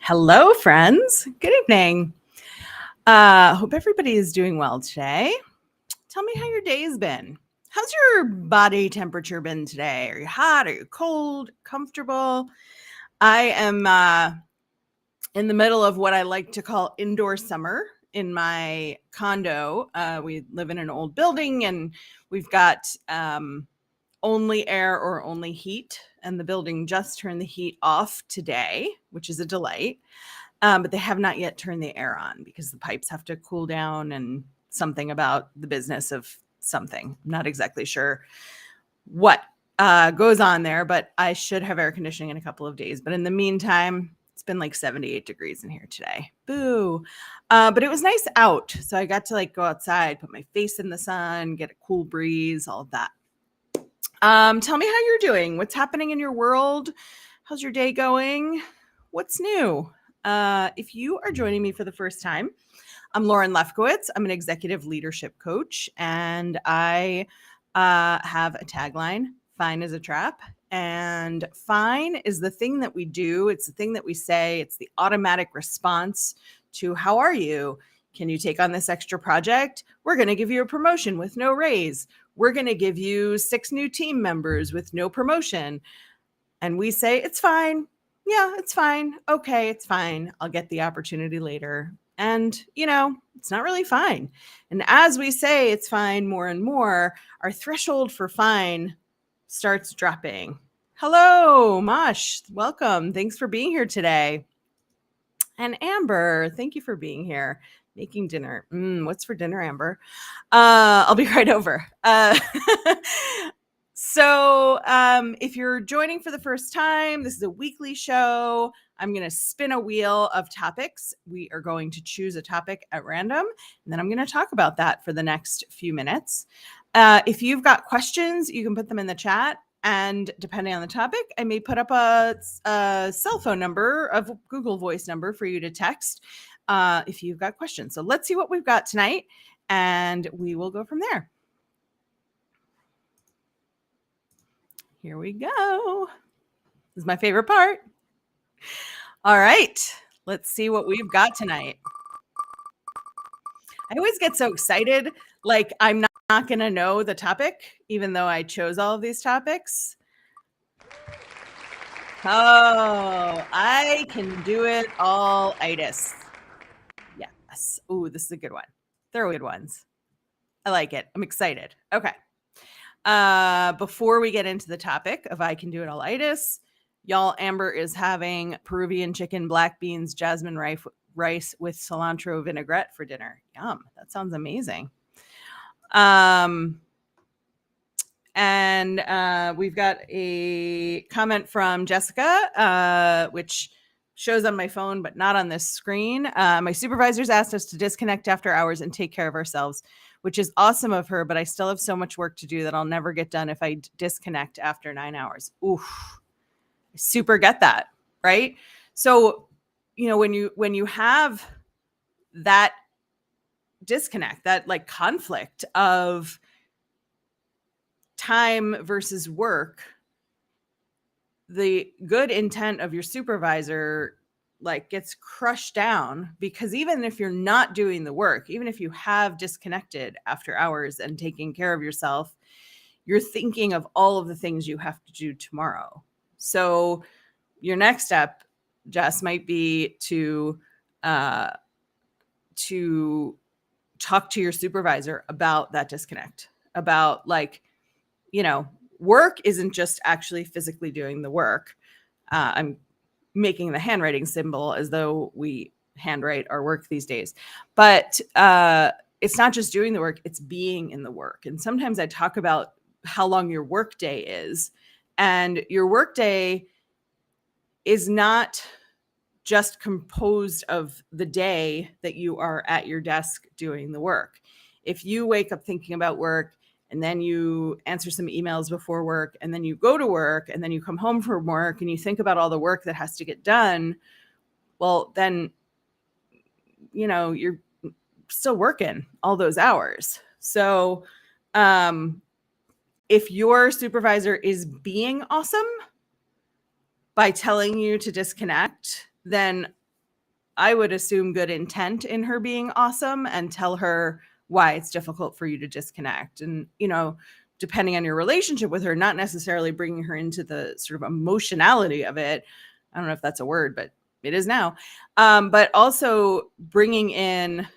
Hello, friends. Good evening. Hope everybody is doing well today. Tell me how your day's been. How's your body temperature been today? Are you hot? Are you cold? Comfortable? I am in the middle of what I like to call indoor summer in my condo. We live in an old building and we've got only air or only heat. And the building just turned the heat off today, which is a delight. But they have not yet turned the air on because the pipes have to cool down and something about the business of something. I'm not exactly sure what goes on there, but I should have air conditioning in a couple of days. But in the meantime, it's been like 78 degrees in here today. Boo. But it was nice out. So I got to go outside, put my face in the sun, get a cool breeze, all of that. Tell me how you're doing. What's happening in your world? How's your day going? What's new? If you are joining me for the first time, I'm Lauren Lefkowitz. I'm an executive leadership coach, and I have a tagline, fine is a trap. And fine is the thing that we do. It's the thing that we say. It's the automatic response to how are you? Can you take on this extra project? We're going to give you a promotion with no raise. We're going to give you 6 new team members with no promotion. And we say, it's fine. Yeah, it's fine. Okay, it's fine. I'll get the opportunity later. And, it's not really fine. And as we say it's fine more and more, our threshold for fine starts dropping. Hello, Mosh. Welcome. Thanks for being here today. And Amber, thank you for being here. Making dinner. What's for dinner, Amber? I'll be right over. So if you're joining for the first time, this is a weekly show. I'm going to spin a wheel of topics. We are going to choose a topic at random, and then I'm going to talk about that for the next few minutes. If you've got questions, you can put them in the chat. And depending on the topic, I may put up a cell phone number, a Google Voice number for you to text if you've got questions. So let's see what we've got tonight, and we will go from there. Here we go. This is my favorite part. All right, let's see what we've got tonight. I always get so excited, like I'm not going to know the topic, even though I chose all of these topics. Oh, I can do it all itis. Yes. Ooh, this is a good one. They're good ones. I like it. I'm excited. Okay. Before we get into the topic of I can do it all itis, y'all, Amber is having Peruvian chicken, black beans, jasmine rice with cilantro vinaigrette for dinner. Yum. That sounds amazing. And we've got a comment from Jessica, which shows on my phone, but not on this screen. My supervisors asked us to disconnect after hours and take care of ourselves, which is awesome of her, but I still have so much work to do that I'll never get done if I disconnect after 9 hours. Oof. I super get that, right? So, when you have that disconnect, that conflict of time versus work, the good intent of your supervisor gets crushed down, because even if you're not doing the work, even if you have disconnected after hours and taking care of yourself, you're thinking of all of the things you have to do tomorrow. So your next step, Jess, might be to talk to your supervisor about that disconnect, about work isn't just actually physically doing the work. I'm making the handwriting symbol as though we handwrite our work these days, but it's not just doing the work, it's being in the work. And sometimes I talk about how long your work day is, and your work day is not just composed of the day that you are at your desk doing the work. If you wake up thinking about work, and then you answer some emails before work, and then you go to work, and then you come home from work and you think about all the work that has to get done, well, then, you're still working all those hours. So if your supervisor is being awesome by telling you to disconnect, then I would assume good intent in her being awesome and tell her why it's difficult for you to disconnect. And, depending on your relationship with her, not necessarily bringing her into the sort of emotionality of it. I don't know if that's a word, but it is now. But also bringing in,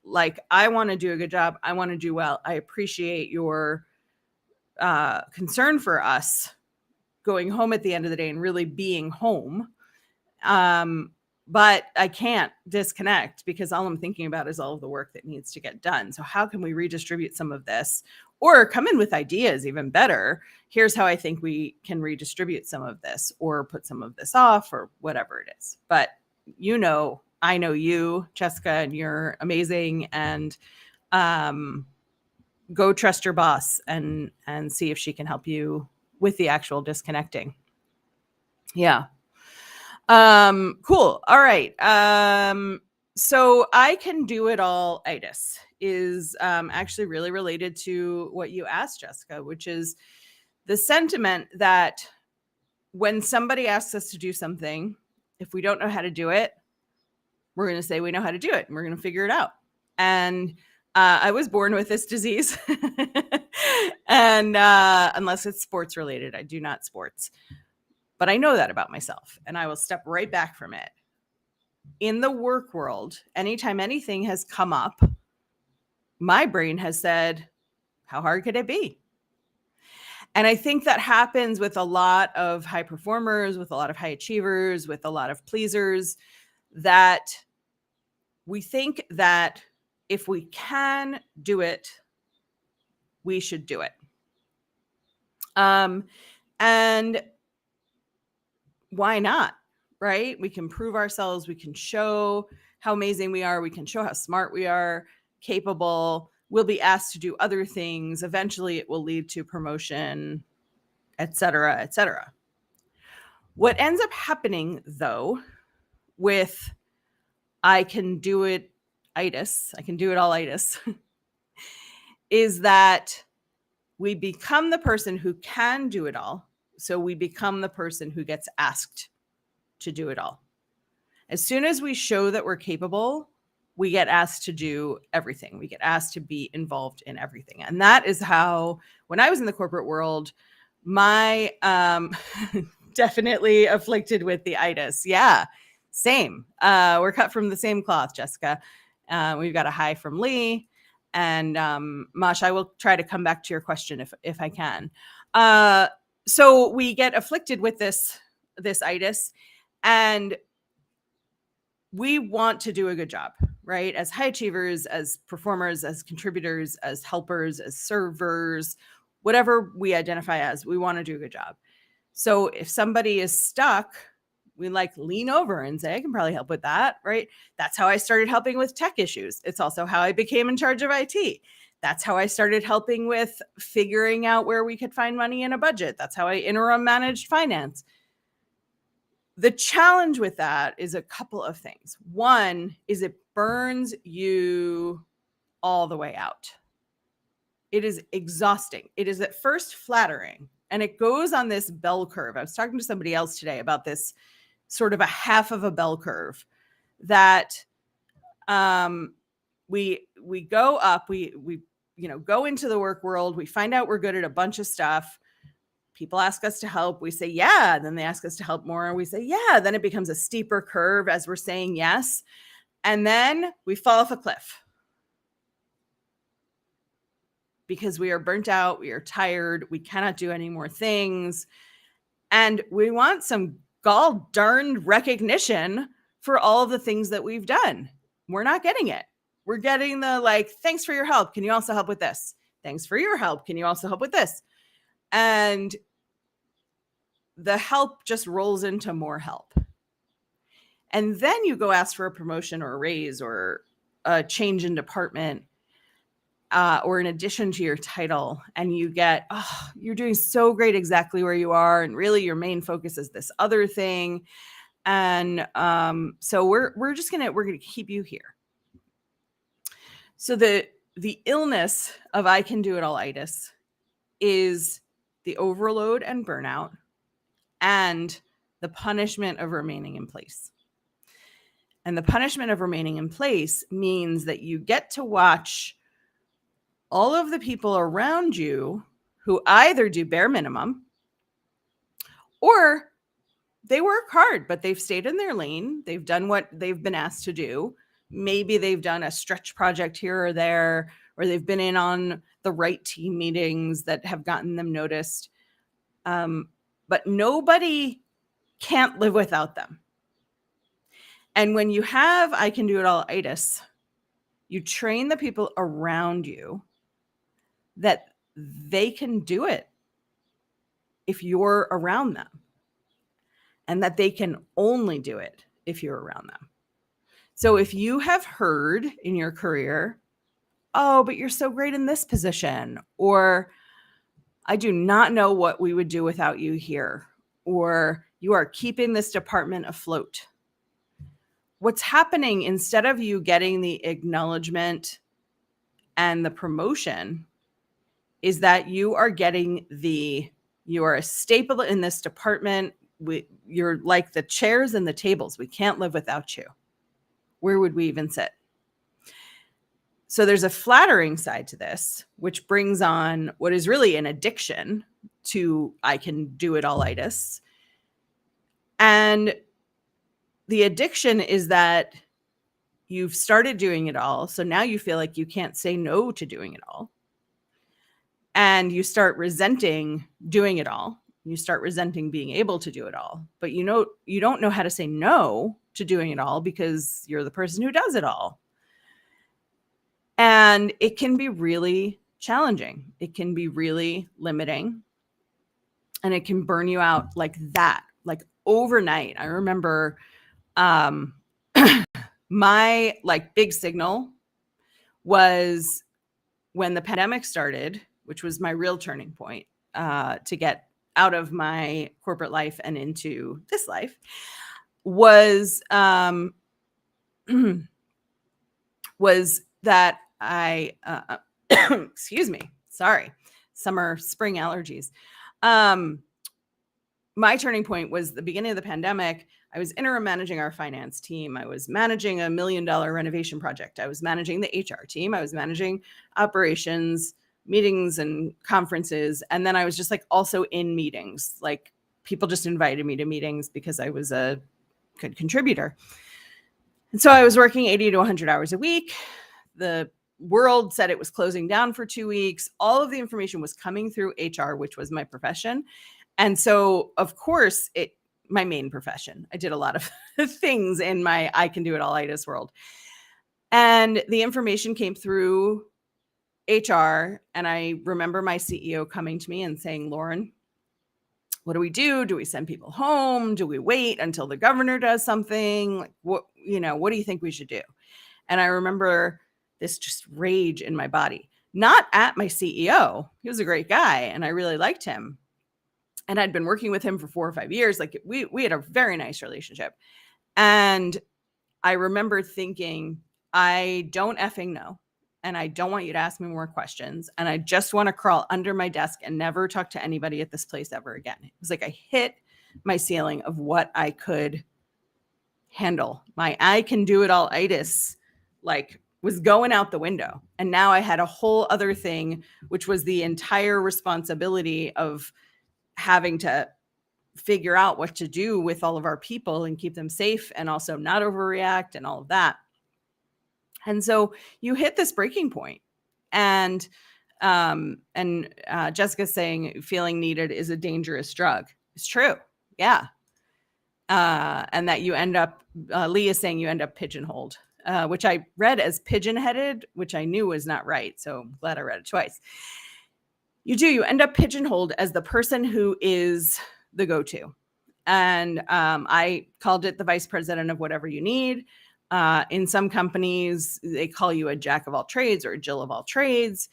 like, I want to do a good job. I want to do well. I appreciate your concern for us going home at the end of the day and really being home. But I can't disconnect because all I'm thinking about is all of the work that needs to get done. So how can we redistribute some of this, or come in with ideas? Even better, here's how I think we can redistribute some of this, or put some of this off, or whatever it is. But I know you, Jessica, and you're amazing. And go trust your boss and see if she can help you with the actual disconnecting. Yeah. Cool. All right. So I can do it all itis is actually really related to what you asked, Jessica, which is the sentiment that when somebody asks us to do something, if we don't know how to do it, we're going to say we know how to do it and we're going to figure it out. And I was born with this disease. And unless it's sports related, I do not sports. But I know that about myself, and I will step right back from it. In the work world, anytime anything has come up, my brain has said, how hard could it be? And I think that happens with a lot of high performers, with a lot of high achievers, with a lot of pleasers, that we think that if we can do it, we should do it. And why not? Right? We can prove ourselves. We can show how amazing we are. We can show how smart we are, capable. We'll be asked to do other things. Eventually, it will lead to promotion, et cetera, et cetera. What ends up happening, though, with I can do it itis, I can do it all itis, is that we become the person who can do it all. So we become the person who gets asked to do it all. As soon as we show that we're capable, we get asked to do everything. We get asked to be involved in everything. And that is how, when I was in the corporate world, my definitely afflicted with the itis. Yeah, same. We're cut from the same cloth, Jessica. We've got a hi from Lee. And Mosh, I will try to come back to your question if I can. So we get afflicted with this itis, and we want to do a good job, right? As high achievers, as performers, as contributors, as helpers, as servers, whatever we identify as, we want to do a good job. So if somebody is stuck, we lean over and say, I can probably help with that, right? That's how I started helping with tech issues. It's also how I became in charge of IT. That's how I started helping with figuring out where we could find money in a budget. That's how I interim managed finance. The challenge with that is a couple of things. One is it burns you all the way out. It is exhausting. It is at first flattering, and it goes on this bell curve. I was talking to somebody else today about this sort of a half of a bell curve that we go up, we go into the work world, we find out we're good at a bunch of stuff. People ask us to help, we say yeah, and then they ask us to help more, and we say yeah. Then it becomes a steeper curve as we're saying yes, and then we fall off a cliff because we are burnt out, we are tired, we cannot do any more things, and we want some gall darned recognition for all of the things that we've done. We're not getting it. We're getting the thanks for your help. Can you also help with this? Thanks for your help. Can you also help with this? And the help just rolls into more help. And then you go ask for a promotion or a raise or a change in department, or in addition to your title, and you get, you're doing so great exactly where you are, and really your main focus is this other thing. And so we're gonna keep you here. So the illness of I can do it all itis is the overload and burnout and the punishment of remaining in place. And the punishment of remaining in place means that you get to watch all of the people around you who either do bare minimum or they work hard, but they've stayed in their lane. They've done what they've been asked to do. Maybe they've done a stretch project here or there, or they've been in on the right team meetings that have gotten them noticed. But nobody can't live without them. And when you have I can do it all itis, you train the people around you that they can do it if you're around them, and that they can only do it if you're around them. So if you have heard in your career, oh, but you're so great in this position, or I do not know what we would do without you here, or you are keeping this department afloat. What's happening, instead of you getting the acknowledgement and the promotion, is that you are getting you are a staple in this department. You're like the chairs and the tables. We can't live without you. Where would we even sit? So there's a flattering side to this, which brings on what is really an addiction to I can do it all-itis. And the addiction is that you've started doing it all. So now you feel like you can't say no to doing it all. And you start resenting doing it all. You start resenting being able to do it all. But you don't know how to say no to doing it all because you're the person who does it all. And it can be really challenging. It can be really limiting. And it can burn you out like that, like overnight. I remember my big signal was when the pandemic started, which was my real turning point to get out of my corporate life and into this life, was was that I excuse me, sorry, spring allergies. My turning point was the beginning of the pandemic. I was interim managing our finance team. I was managing $1 million renovation project. I was managing the HR team. I was managing operations, meetings and conferences. And then I was just also in meetings. People just invited me to meetings because I was a good contributor. And so I was working 80 to 100 hours a week. The world said it was closing down for 2 weeks. All of the information was coming through HR, which was my profession. And so, of course, my main profession. I did a lot of things in my I can do it all-itis world. And the information came through HR. And I remember my CEO coming to me and saying, Lauren, what do we do? Do we send people home? Do we wait until the governor does something? What do you think we should do? And I remember this just rage in my body, not at my CEO. He was a great guy and I really liked him. And I'd been working with him for 4 or 5 years. We had a very nice relationship. And I remember thinking, I don't effing know. And I don't want you to ask me more questions. And I just want to crawl under my desk and never talk to anybody at this place ever again. It was like I hit my ceiling of what I could handle. My I can do it all-itis was going out the window. And now I had a whole other thing, which was the entire responsibility of having to figure out what to do with all of our people and keep them safe and also not overreact and all of that. And so you hit this breaking point. And Jessica's saying feeling needed is a dangerous drug. It's true. Yeah. And that you end up, Lee is saying you end up pigeonholed, which I read as pigeon-headed, which I knew was not right. So I'm glad I read it twice. You end up pigeonholed as the person who is the go-to. And I called it the vice president of whatever you need. In some companies, they call you a jack of all trades or a Jill of all trades.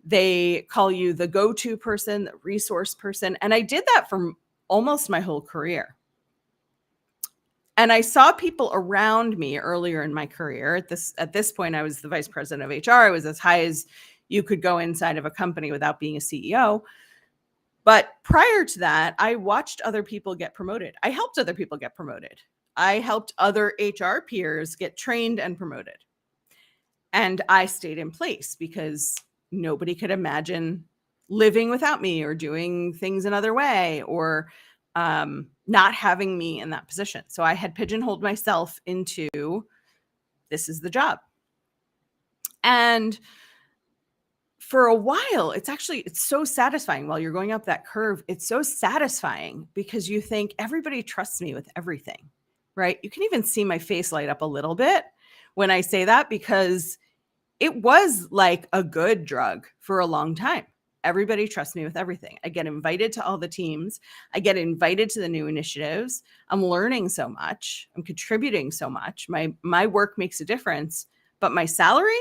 They call you the go-to person, the resource person. And I did that for almost my whole career. And I saw people around me earlier in my career. At this point, I was the vice president of HR. I was as high as you could go inside of a company without being a CEO. But prior to that, I watched other people get promoted. I helped other people get promoted. I helped other HR peers get trained and promoted. And I stayed in place because nobody could imagine living without me or doing things another way or not having me in that position. So I had pigeonholed myself into this is the job. And for a while, it's so satisfying while you're going up that curve. It's so satisfying because you think everybody trusts me with everything, right? You can even see my face light up a little bit when I say that because it was like a good drug for a long time. Everybody trusts me with everything. I get invited to all the teams. I get invited to the new initiatives. I'm learning so much. I'm contributing so much. My work makes a difference, but my salary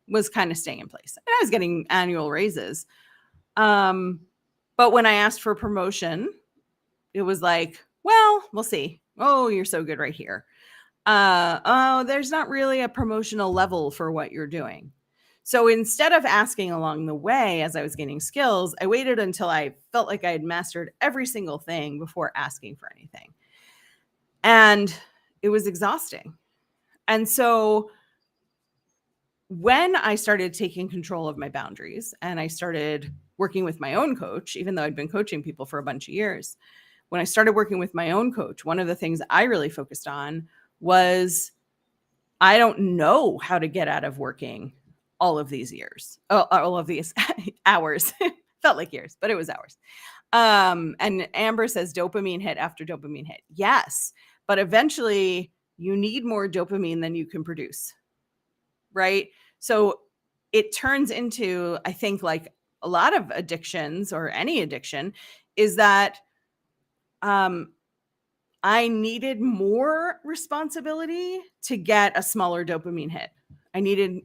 was kind of staying in place. And I was getting annual raises. But when I asked for a promotion, it was like, well, we'll see. Oh, you're so good right here. Oh, there's not really a promotional level for what you're doing. So instead of asking along the way as I was gaining skills, I waited until I felt like I had mastered every single thing before asking for anything. And it was exhausting. And so when I started taking control of my boundaries and I started working with my own coach, even though I'd been coaching people for a bunch of years, when I started working with my own coach, one of the things I really focused on was I don't know how to get out of working all of these hours. Felt like years, but it was hours. And Amber says dopamine hit after dopamine hit. Yes, but eventually you need more dopamine than you can produce, right? So it turns into, I think, like a lot of addictions or any addiction is that I needed more responsibility to get a smaller dopamine hit. I needed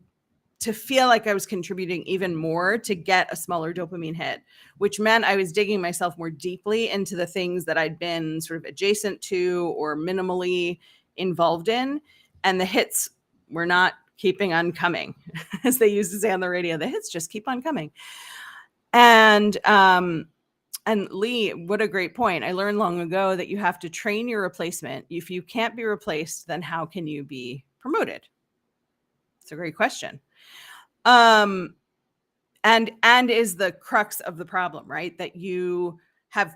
to feel like I was contributing even more to get a smaller dopamine hit, which meant I was digging myself more deeply into the things that I'd been sort of adjacent to or minimally involved in. And the hits were not keeping on coming, as they used to say on the radio. The hits just keep on coming. And Lee, what a great point. I learned long ago that you have to train your replacement. If you can't be replaced, then how can you be promoted? It's a great question. And is the crux of the problem, right? That you have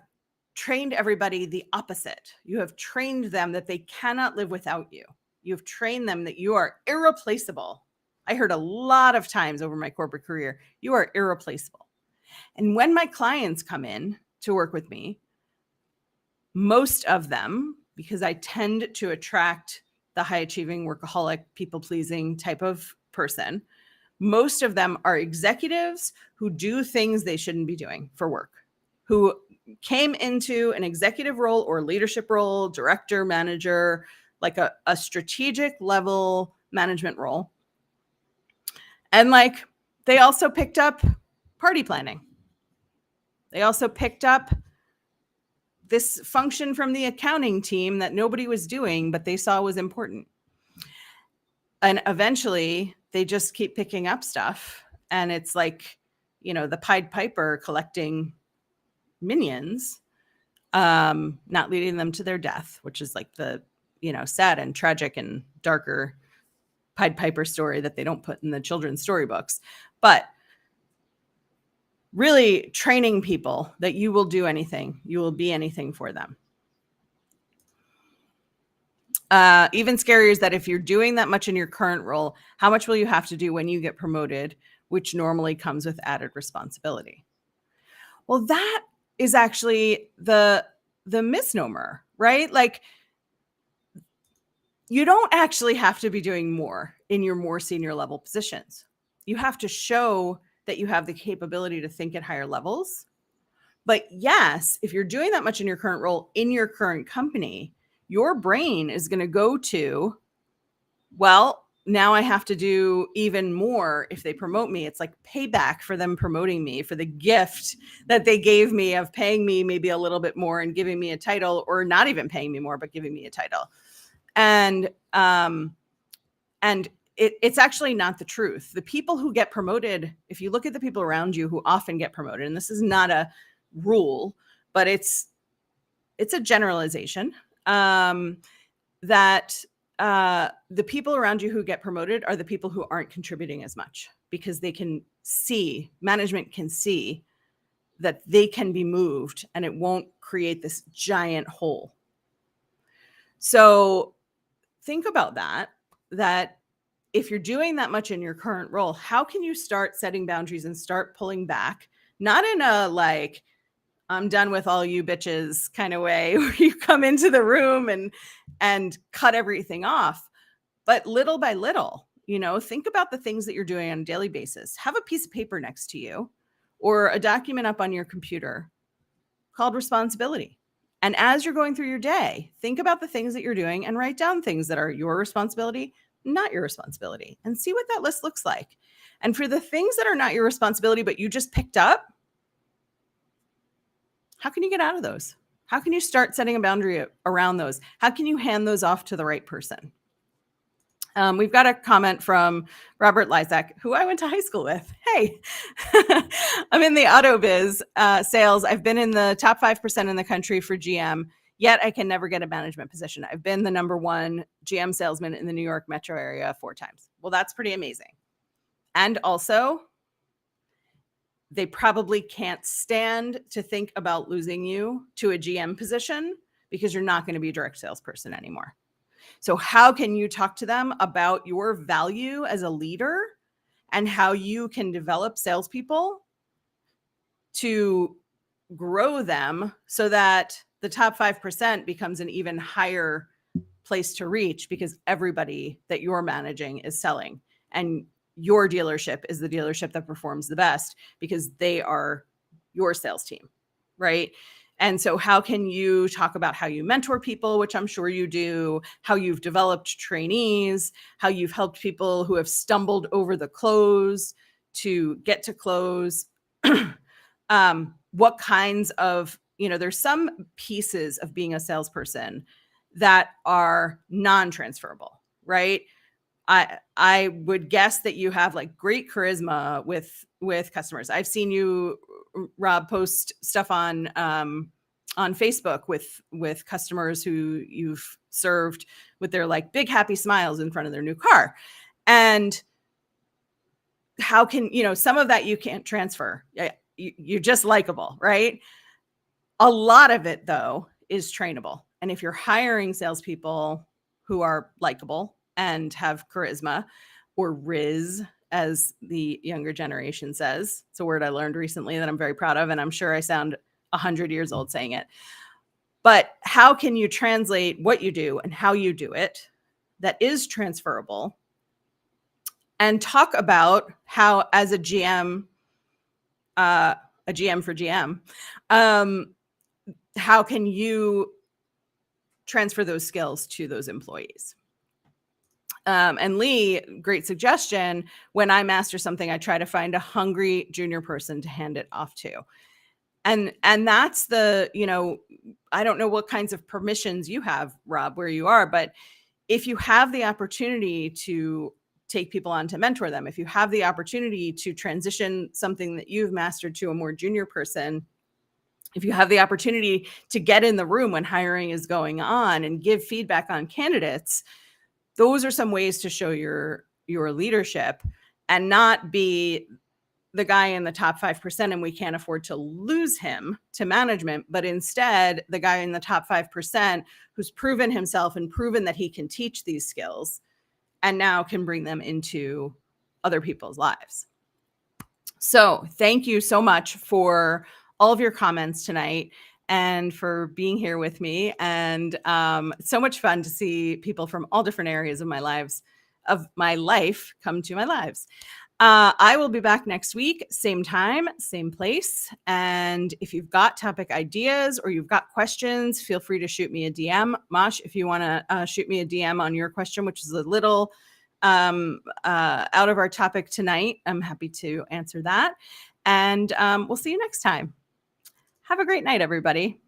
trained everybody the opposite. You have trained them that they cannot live without you. You have trained them that you are irreplaceable. I heard a lot of times over my corporate career, you are irreplaceable. And when my clients come in to work with me, most of them, because I tend to attract the high achieving, workaholic, people pleasing type of person, most of them are executives who do things they shouldn't be doing for work, who came into an executive role or leadership role, director, manager, like a strategic level management role. And like they also picked up party planning. They also picked up this function from the accounting team that nobody was doing, but they saw was important. And eventually they just keep picking up stuff. And it's like, the Pied Piper collecting minions, not leading them to their death, which is like the, sad and tragic and darker Pied Piper story that they don't put in the children's storybooks. But really training people that you will do anything, you will be anything for them. Even scarier is that if you're doing that much in your current role, how much will you have to do when you get promoted, which normally comes with added responsibility? Well, that is actually the misnomer, right? Like you don't actually have to be doing more in your more senior level positions. You have to show that you have the capability to think at higher levels. But yes, if you're doing that much in your current role, in your current company, your brain is going to go to, well, now I have to do even more if they promote me. It's like payback for them promoting me, for the gift that they gave me of paying me maybe a little bit more and giving me a title, or not even paying me more, but giving me a title. And it's actually not the truth. The people who get promoted, if you look at the people around you who often get promoted, and this is not a rule, but it's a generalization. that the people around you who get promoted are the people who aren't contributing as much, because they can see, management can see that they can be moved and it won't create this giant hole. So think about that if you're doing that much in your current role, how can you start setting boundaries and start pulling back? Not in a like, I'm done with all you bitches kind of way where you come into the room and cut everything off, but little by little, think about the things that you're doing on a daily basis. Have a piece of paper next to you or a document up on your computer called responsibility. And as you're going through your day, think about the things that you're doing and write down things that are your responsibility, not your responsibility, and see what that list looks like. And for the things that are not your responsibility, but you just picked up, how can you get out of those? How can you start setting a boundary around those? How can you hand those off to the right person? We've got a comment from Robert Lysak, who I went to high school with. Hey, I'm in the auto biz sales. I've been in the top 5% in the country for GM, yet I can never get a management position. I've been the number one GM salesman in the New York metro area 4 times. Well, that's pretty amazing. And also, they probably can't stand to think about losing you to a GM position because you're not going to be a direct salesperson anymore. So how can you talk to them about your value as a leader and how you can develop salespeople to grow them so that the top 5% becomes an even higher place to reach, because everybody that you're managing is selling, and your dealership is the dealership that performs the best because they are your sales team, right? And so how can you talk about how you mentor people, which I'm sure you do, how you've developed trainees, how you've helped people who have stumbled over the close to get to close, what kinds of, there's some pieces of being a salesperson that are non-transferable, right? I would guess that you have like great charisma with customers. I've seen you, Rob, post stuff on Facebook with customers who you've served with their like big happy smiles in front of their new car. And how can, some of that you can't transfer. You're just likable, right? A lot of it though is trainable. And if you're hiring salespeople who are likable and have charisma, or Riz, as the younger generation says. It's a word I learned recently that I'm very proud of, and I'm sure I sound 100 years old saying it. But how can you translate what you do and how you do it that is transferable, and talk about how, as a GM for GM, how can you transfer those skills to those employees? And Lee, great suggestion. When I master something, I try to find a hungry junior person to hand it off to. And that's the, I don't know what kinds of permissions you have, Rob, where you are, but if you have the opportunity to take people on to mentor them, if you have the opportunity to transition something that you've mastered to a more junior person, if you have the opportunity to get in the room when hiring is going on and give feedback on candidates, those are some ways to show your leadership and not be the guy in the top 5% and we can't afford to lose him to management, but instead the guy in the top 5% who's proven himself and proven that he can teach these skills and now can bring them into other people's lives. So thank you so much for all of your comments tonight and for being here with me. And so much fun to see people from all different areas of my life come to my lives. I will be back next week, same time, same place. And if you've got topic ideas or you've got questions, feel free to shoot me a DM. Mosh, if you want to shoot me a DM on your question, which is a little out of our topic tonight, I'm happy to answer that. And we'll see you next time. Have a great night, everybody.